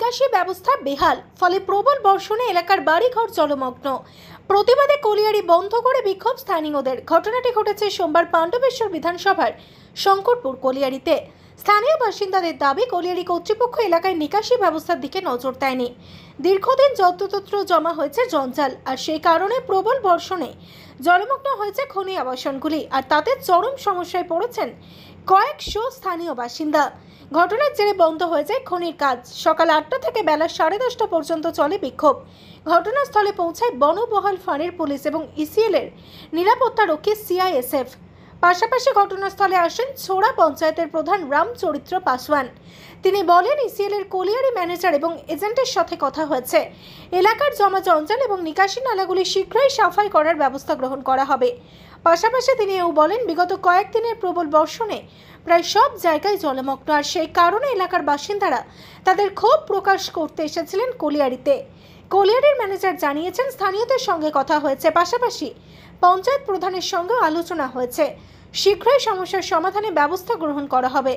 নিকাশি ব্যবস্থা বেহাল, ফলে প্রবল বর্ষণে এলাকার বাড়িঘর জলমগ্ন। প্রতিবাদে কলিয়ারি বন্ধ করে বিক্ষোভ স্থানীয়দের। ঘটনাটি ঘটেছে সোমবার পাণ্ডবেশ্বর বিধানসভার শঙ্করপুর কলিয়ারিতে। স্থানীয় বাসিন্দাদের দাবি, কলিয়ারি কর্তৃপক্ষ এলাকায় নিকাশি ব্যবস্থার দিকে নজর দেয়নি। দীর্ঘদিন যত্রতত্র জমা হয়েছে জঞ্জাল, আর সেই কারণে প্রবল বর্ষণে জলমগ্ন হয়েছে খনি আবাসনগুলি, আর তাতে চরম সমস্যায় পড়েছেন কয়েকশো স্থানীয় বাসিন্দা। ঘটনার জেরে বন্ধ হয়ে যায় খনির কাজ। সকাল 8টা থেকে বেলা 10:30 পর্যন্ত চলে বিক্ষোভ। ঘটনাস্থলে পৌঁছায় বনবহাল ফাঁড়ির পুলিশ এবং ইসিএল এর নিরাপত্তারক্ষী সিআইএসএফ। পাশাপাশি ঘটনাস্থলে আসেন ছোড়া পঞ্চায়েতের প্রধান রামচরিত্র পাসওয়ান। তিনি বলেন, ইসিএল এর কলিয়ারি ম্যানেজার এবং এজেন্টের সাথে কথা হয়েছে। এলাকার জমা জঞ্জাল এবং নিকাশি নালাগুলি শীঘ্রই সাফাই করার ব্যবস্থা গ্রহণ করা হবে। পাশাপাশি তিনি এও বলেন, বিগত কয়েকদিনের প্রবল বর্ষণে প্রায় সব জায়গায় জলমগ্ন, আর সেই কারণে এলাকার বাসিন্দারা তাদের ক্ষোভ প্রকাশ করতে এসেছিলেন কলিয়ারিতে। কলিয়ারির ম্যানেজার জানিয়েছেন, স্থানীয়দের সঙ্গে কথা হয়েছে, পাশাপাশি পঞ্চায়েত প্রধানের সঙ্গে আলোচনা হয়েছে। শীঘ্রই সমস্যার সমাধানে ব্যবস্থা গ্রহণ করা হবে।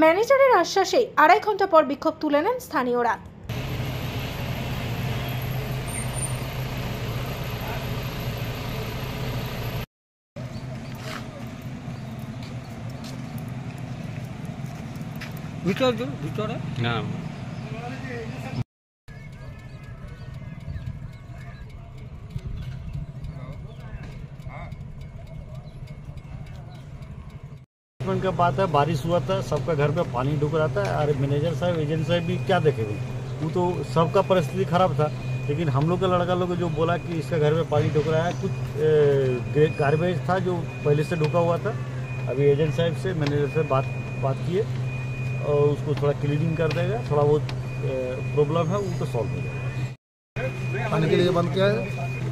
ম্যানেজারের আশ্বাসে 2.5 ঘন্টা পর বিক্ষোভ তুলে নেন স্থানীয়রা। ভিতরে না का बात है। बारिश हुआ था, सबका घर पे पानी ढुक रहा था। और मैनेजर साहब, एजेंट साहब भी क्या देखेंगे, वो तो सबका परिस्थिति खराब था। लेकिन हम लोग का लड़का लोग जो बोला कि इसका घर में पानी ढुक रहा है, कुछ गार्बेज था जो पहले से ढुका हुआ था। अभी एजेंट साहब से, मैनेजर से बात किए और उसको थोड़ा क्लीनिंग कर देगा। थोड़ा बहुत प्रॉब्लम है वो तो सॉल्व हो जाएगा। पानी के लिए बंद किया है।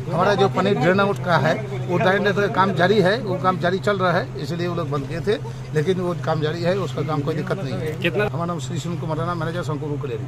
हमारा जो पानी ड्रेन आउट का है वो ड्रेन तो काम जारी है, वो काम जारी चल रहा है, इसलिए वो लोग बंद किए थे। लेकिन वो काम जारी है, उसका काम कोई दिक्कत नहीं है। हमारा नाम श्री सुन कुमार, मैनेजर शंकर कलियारी।